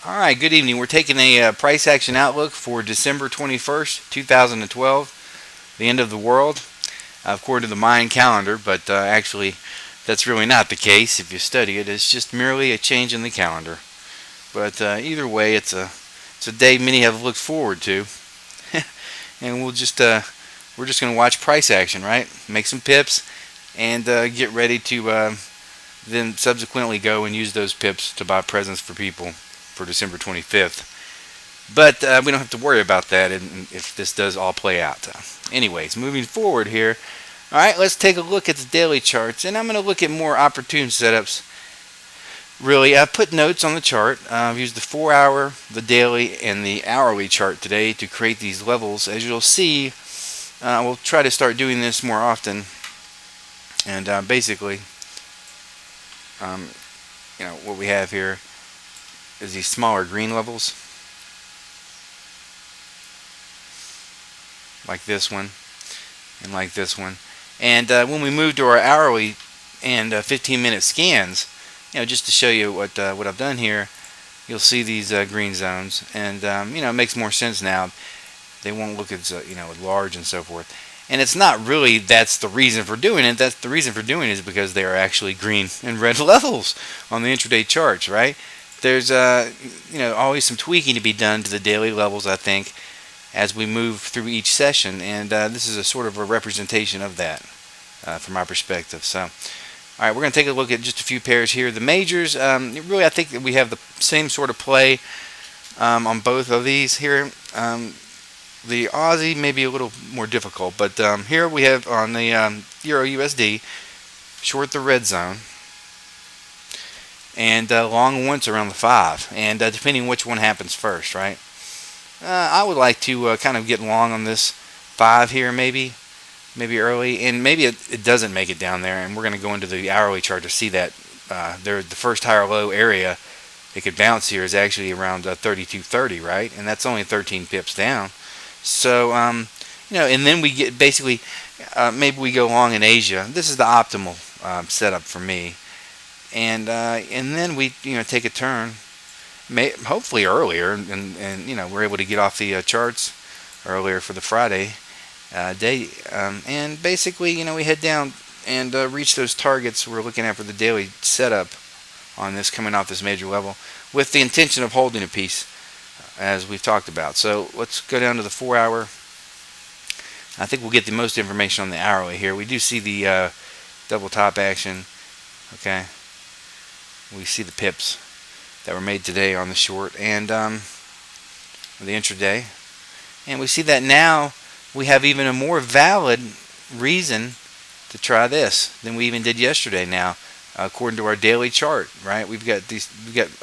All right, good evening. We're taking a price action outlook for December 21st, 2012, the end of the world, according to the Mayan calendar, but actually, that's really not the case if you study it. It's just merely a change in the calendar. But either way, it's a day many have looked forward to, and we're just going to watch price action, right? Make some pips, and get ready to then subsequently go and use those pips to buy presents for people for December 25th. But we don't have to worry about that if this does all play out. Anyways, moving forward here. All right, let's take a look at the daily charts, and I'm going to look at more opportune setups. Really, I've put notes on the chart. I've used the 4-hour, the daily, and the hourly chart today to create these levels. As you'll see, we'll try to start doing this more often. And basically, um, what we have here is these smaller green levels, like this one and like this one. And when we move to our hourly and 15-minute scans, just to show you what I've done here, you'll see these green zones, and it makes more sense now. They won't look as large and so forth. And it's not really that's the reason for doing it. That's the reason for doing it is because they are actually green and red levels on the intraday charts, right? There's always some tweaking to be done to the daily levels, I think, as we move through each session, and this is a sort of a representation of that from my perspective. So, all right, we're going to take a look at just a few pairs here. The majors, really, I think that we have the same sort of play on both of these here. The Aussie may be a little more difficult, but here we have on the Euro USD, short the red zone, and long once around the 5, and depending which one happens first, right? I would like to kind of get long on this 5 here, maybe early, and maybe it doesn't make it down there, and we're going to go into the hourly chart to see that the first higher low area it could bounce here is actually around 32.30, right? And that's only 13 pips down. So, and then we get basically, maybe we go long in Asia. This is the optimal setup for me. And then we, take a turn, hopefully earlier, and we're able to get off the charts earlier for the Friday day. And basically, we head down and reach those targets we're looking at for the daily setup on this coming off this major level with the intention of holding a piece, as we've talked about. So let's go down to the 4-hour. I think we'll get the most information on the hourly here. We do see the double top action. Okay, we see the pips that were made today on the short and the intraday, and we see that now we have even a more valid reason to try this than we even did yesterday. Now, according to our daily chart, right, we've got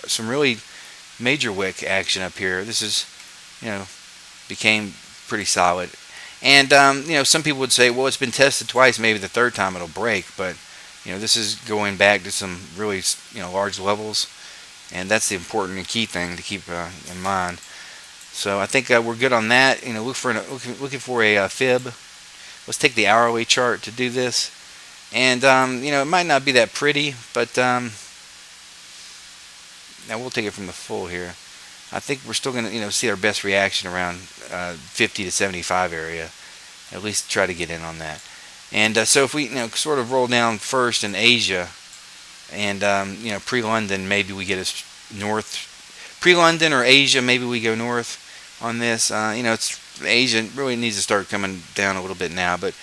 some really major wick action up here. This is, became pretty solid. And, some people would say, well, it's been tested twice, maybe the third time it'll break. But, this is going back to some really, large levels. And that's the important and key thing to keep in mind. So I think we're good on that. Looking for a fib. Let's take the hourly chart to do this. And, it might not be that pretty, but now we'll take it from the full here. I think we're still going to, see our best reaction around 50 to 75 area. At least try to get in on that. And so if we, sort of roll down first in Asia, and pre-London, maybe we get us north. Pre-London or Asia, maybe we go north on this. It's Asia really needs to start coming down a little bit now, but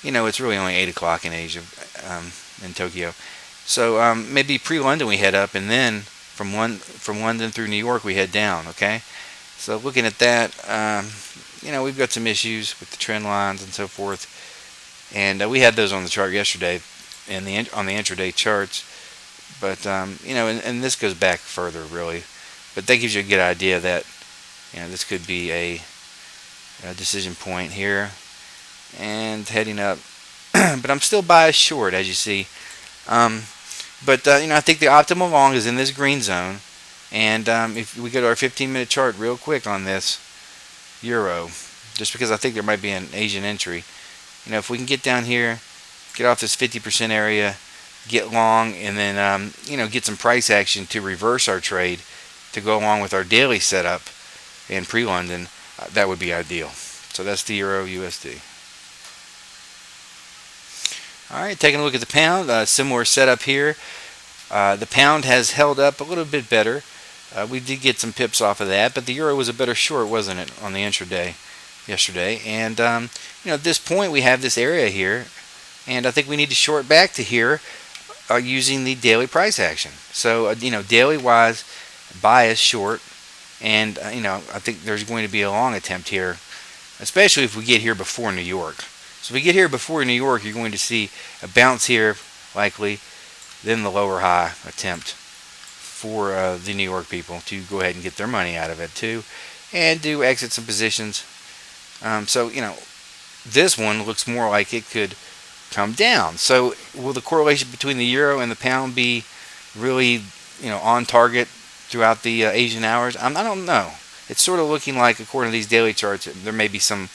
it's really only 8 o'clock in Asia, in Tokyo. So maybe pre-London we head up, and then from London through New York we head down. Okay, so looking at that, we've got some issues with the trend lines and so forth, and we had those on the chart yesterday, on the intraday charts. But and this goes back further really, but that gives you a good idea that this could be a decision point here, and heading up. But I'm still biased short, as you see. But I think the optimal long is in this green zone, and if we go to our 15-minute chart real quick on this euro, just because I think there might be an Asian entry. If we can get down here, get off this 50% area, get long, and then get some price action to reverse our trade to go along with our daily setup in pre-London, that would be ideal. So that's the Euro USD. All right, taking a look at the pound, similar setup here. The pound has held up a little bit better. We did get some pips off of that, but the euro was a better short, wasn't it, on the intraday yesterday? And at this point we have this area here, and I think we need to short back to here using the daily price action. So daily wise, bias short, and I think there's going to be a long attempt here, especially if we get here before New York. So if we get here before New York, you're going to see a bounce here likely, then the lower high attempt for the New York people to go ahead and get their money out of it too, and do exit some positions. So this one looks more like it could come down. So will the correlation between the euro and the pound be really on target throughout the Asian hours? I don't know. It's sort of looking like, according to these daily charts, there may be some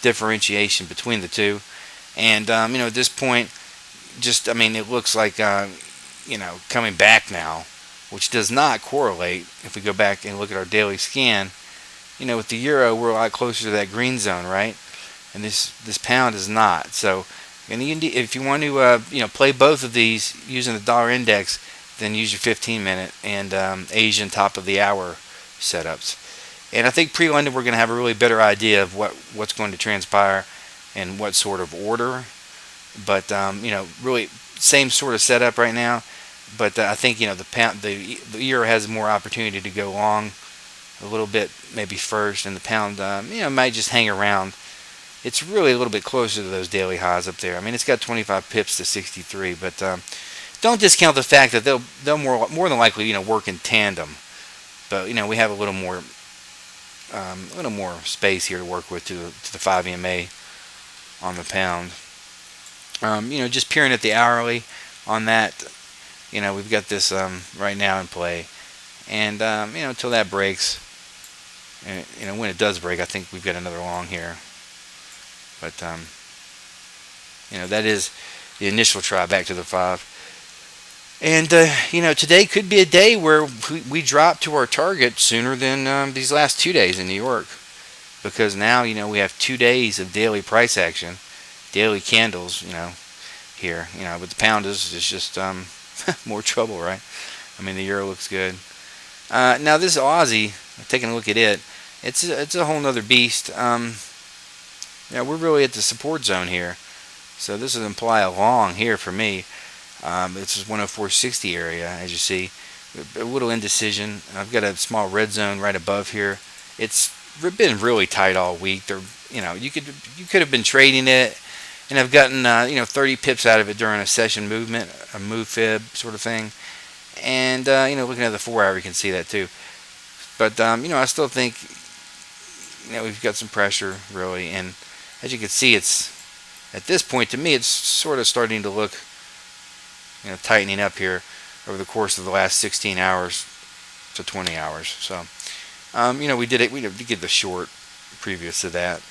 differentiation between the two. And at this point, it looks like coming back now, which does not correlate. If we go back and look at our daily scan, with the euro, we're a lot closer to that green zone, right? And this pound is not. So, and if you want to play both of these using the dollar index, then use your 15-minute and Asian top of the hour setups. And I think pre-London we're going to have a really better idea of what's going to transpire and what sort of order. But really same sort of setup right now. But I think the euro has more opportunity to go long a little bit maybe first, and the pound might just hang around. It's really a little bit closer to those daily highs up there. It's got 25 pips to 63, but don't discount the fact that they'll more than likely work in tandem. But we have a little more space here to work with to the 5 EMA on the pound. Just peering at the hourly on that. We've got this right now in play, and until that breaks, and when it does break, I think we've got another long here. But that is the initial try back to the 5. And today could be a day where we drop to our target sooner than these last 2 days in New York, because now we have 2 days of daily price action, daily candles, here, but the pound is just more trouble, right? The euro looks good. Now this Aussie, taking a look at it, it's a whole nother beast. We're really at the support zone here, so this would imply a long here for me. This is 104.60 area, as you see. A little indecision. I've got a small red zone right above here. It's been really tight all week. You could have been trading it, and I've gotten 30 pips out of it during a session movement, a move fib sort of thing. And looking at the 4 hour, you can see that too. But I still think we've got some pressure really, and as you can see, it's at this point to me it's sort of starting to look tightening up here over the course of the last 16 hours to 20 hours. So we did get the short previous to that,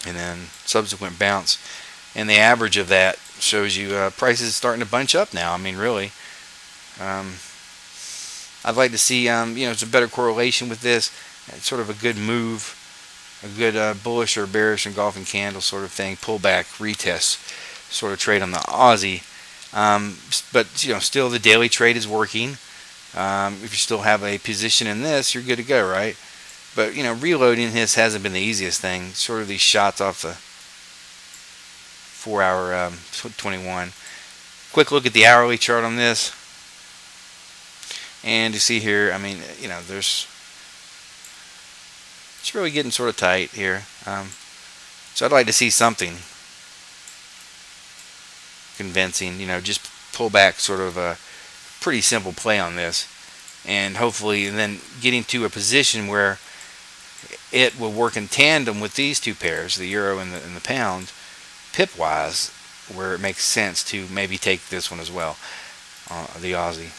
and then subsequent bounce, and the average of that shows you prices starting to bunch up now. Really, I'd like to see it's a better correlation with this. It's sort of a good move, a good bullish or bearish engulfing candle sort of thing, pullback, retest sort of trade on the Aussie. But still the daily trade is working. If you still have a position in this, you're good to go, right? But reloading this hasn't been the easiest thing. Sort of these shots off the 4 hour 21. Quick look at the hourly chart on this, and you see here, it's really getting sort of tight here. So I'd like to see something convincing, just pull back, sort of a pretty simple play on this, and hopefully then getting to a position where it will work in tandem with these two pairs, the euro and the pound, pip wise, where it makes sense to maybe take this one as well, the Aussie.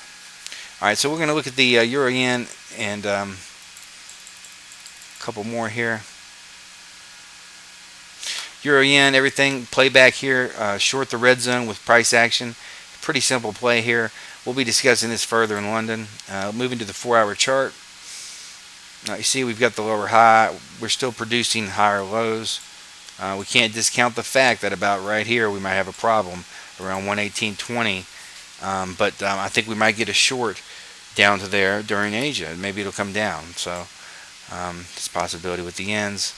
Alright, so we're going to look at the euro yen and a couple more here. Euro yen, everything play back here, short the red zone with price action, pretty simple play here. We'll be discussing this further in London. Moving to the 4-hour chart. Now you see we've got the lower high. We're still producing higher lows. We can't discount the fact that about right here we might have a problem around 118.20. But I think we might get a short down to there during Asia. Maybe it'll come down. So it's a possibility with the ends.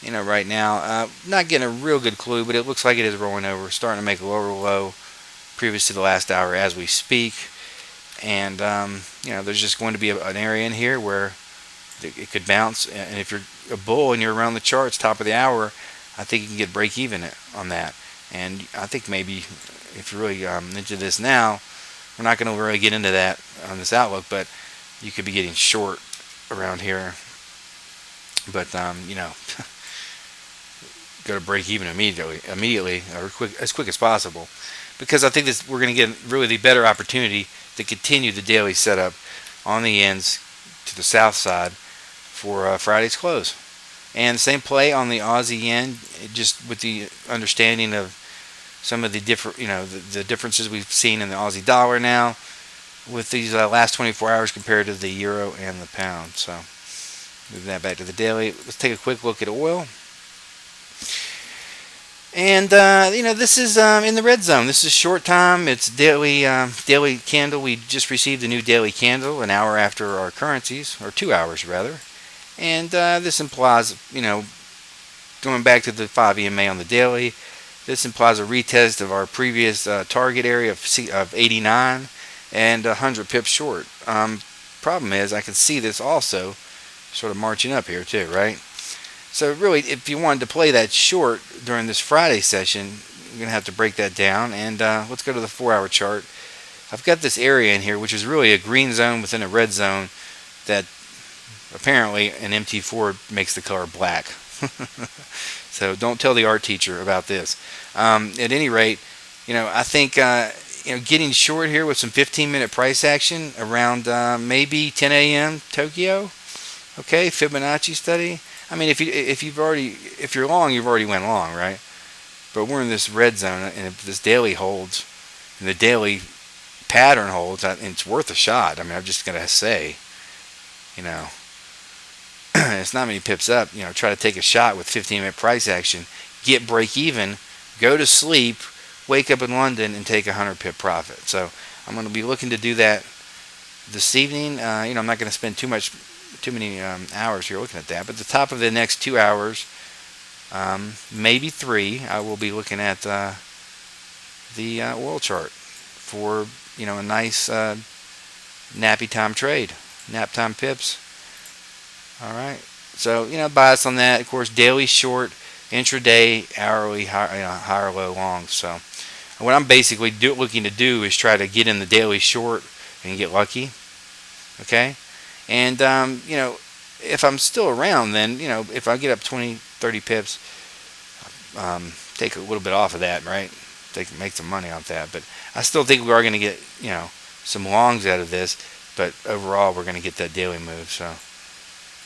Right now, not getting a real good clue, but it looks like it is rolling over, starting to make a lower low previous to the last hour as we speak. And there's just going to be an area in here where it could bounce. And if you're a bull and you're around the charts, top of the hour, I think you can get break even on that. And I think maybe if you're really into this now, we're not going to really get into that on this outlook, but you could be getting short around here. But go to break even immediately, or as quick as possible, because I think we're going to get really the better opportunity to continue the daily setup on the ends to the south side for Friday's close. And the same play on the Aussie yen, just with the understanding of some of the the differences we've seen in the Aussie dollar now with these last 24 hours compared to the euro and the pound. So moving that back to the daily, let's take a quick look at oil. And this is in the red zone. This is short time. It's daily candle. We just received a new daily candle an hour after our currencies, or 2 hours rather. And this implies, going back to the 5 EMA on the daily, this implies a retest of our previous target area of 89 and 100 pips short. Problem is, I can see this also sort of marching up here too, right? So really, if you wanted to play that short during this Friday session, you're going to have to break that down. And let's go to the 4-hour chart. I've got this area in here, which is really a green zone within a red zone that apparently an MT4 makes the color black. So don't tell the art teacher about this. At any rate, I think getting short here with some 15-minute price action around maybe 10 a.m. Tokyo. Okay, Fibonacci study. I mean, if you're long, you've already went long, right? But we're in this red zone, and if this daily holds, and the daily pattern holds, it's worth a shot. I mean, I'm just gonna say, it's not many pips up. Try to take a shot with 15-minute price action, get break even, go to sleep, wake up in London, and take a 100 pip profit. So I'm going to be looking to do that this evening. I'm not going to spend too many hours here looking at that, but the top of the next 2 hours, maybe 3, I will be looking at the oil chart for a nice nappy time trade, nap time pips. All right, so bias on that. Of course, daily short, intraday, hourly, higher, low, long. So what I'm basically looking to do is try to get in the daily short and get lucky. Okay. And, if I'm still around, then, if I get up 20, 30 pips, take a little bit off of that, right? Make some money off that. But I still think we are going to get, some longs out of this. But overall, we're going to get that daily move. So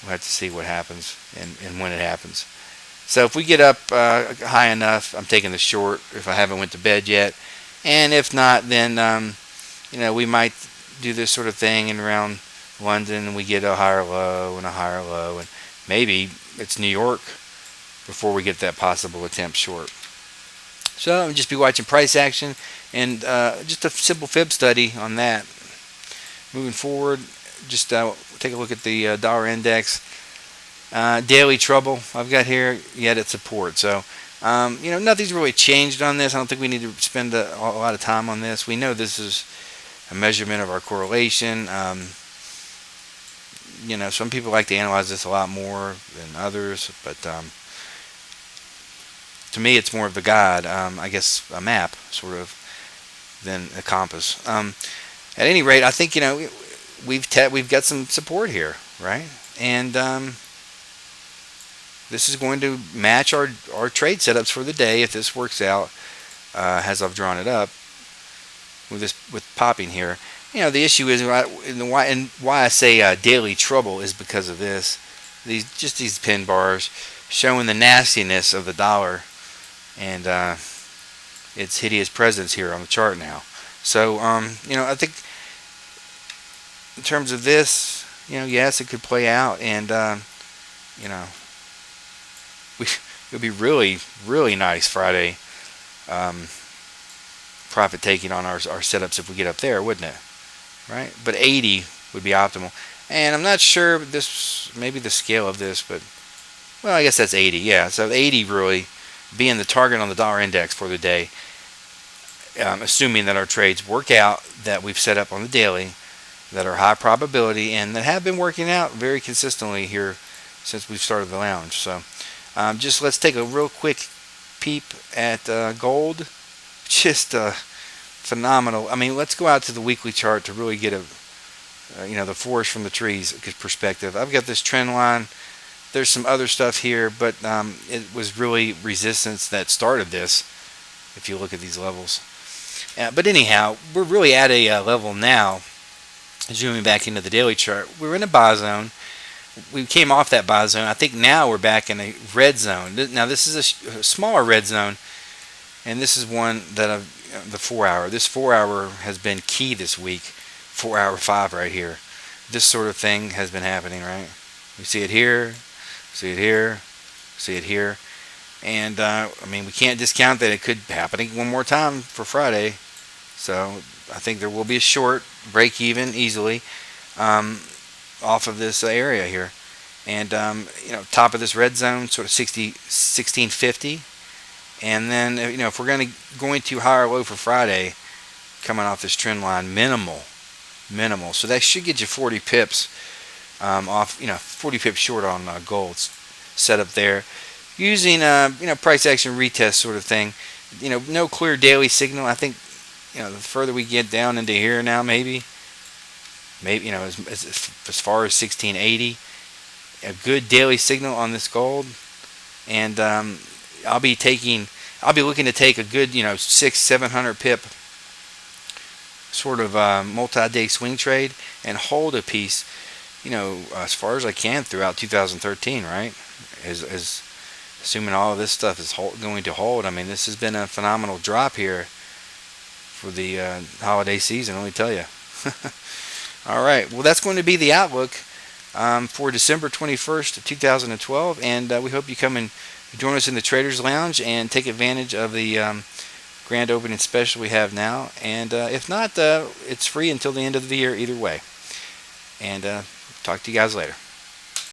we'll have to see what happens and when it happens. So if we get up high enough, I'm taking the short if I haven't went to bed yet. And if not, then, we might do this sort of thing in around London, and we get a higher low and a higher low, and maybe it's New York before we get that possible attempt short. So I'll just be watching price action and just a simple fib study on that. Moving forward, just take a look at the dollar index. Daily trouble I've got here, yet at support. So nothing's really changed on this. I don't think we need to spend a lot of time on this. We know this is a measurement of our correlation. Some people like to analyze this a lot more than others, but to me, it's more of the guide. I guess a map, sort of, than a compass. At any rate, I think we've got some support here, right? And this is going to match our trade setups for the day if this works out as I've drawn it up with popping here. The issue is why I say daily trouble is because of this. These pin bars showing the nastiness of the dollar and its hideous presence here on the chart now. So, I think in terms of this, yes, it could play out, and you know, we it would be really, really nice Friday um, profit taking on our setups if we get up there, wouldn't it? Right? But 80 would be optimal. And I'm not sure this, maybe the scale of this, but well, I guess that's 80. Yeah, so 80 really being the target on the dollar index for the day, assuming that our trades work out that we've set up on the daily, that are high probability and that have been working out very consistently here since we've started the lounge. So just let's take a real quick peep at gold. Just phenomenal. I mean, let's go out to the weekly chart to really get a the forest from the trees perspective. I've got this trend line. There's some other stuff here, but it was really resistance that started this. If you look at these levels, but anyhow, we're really at a level now. Zooming back into the daily chart, we're in a buy zone. We came off that buy zone. I think now we're back in a red zone. Now this is a smaller red zone, and this is one that the 4 hour. This 4 hour has been key this week. 4 hour 5 right here. This sort of thing has been happening, right? We see it here, see it here, see it here, and I mean we can't discount that it could happen one more time for Friday. So I think there will be a short break even easily off of this area here, and top of this red zone, sort of 1650, and then if we're going to higher low for Friday, coming off this trend line, minimal. So that should get you 40 pips off, 40 pips short on gold set up there, using price action retest sort of thing. No clear daily signal. I think the further we get down into here now, maybe as far as 1680, a good daily signal on this gold, and I'll be looking to take a good 600-700 pip sort of multi-day swing trade and hold a piece as far as I can throughout 2013, right? As assuming all of this stuff is going to hold. I mean, this has been a phenomenal drop here for the holiday season, let me tell you. All right, well, that's going to be the outlook for December 21st, 2012, and we hope you come and join us in the Traders Lounge and take advantage of the grand opening special we have now, and if not, it's free until the end of the year either way. And talk to you guys later.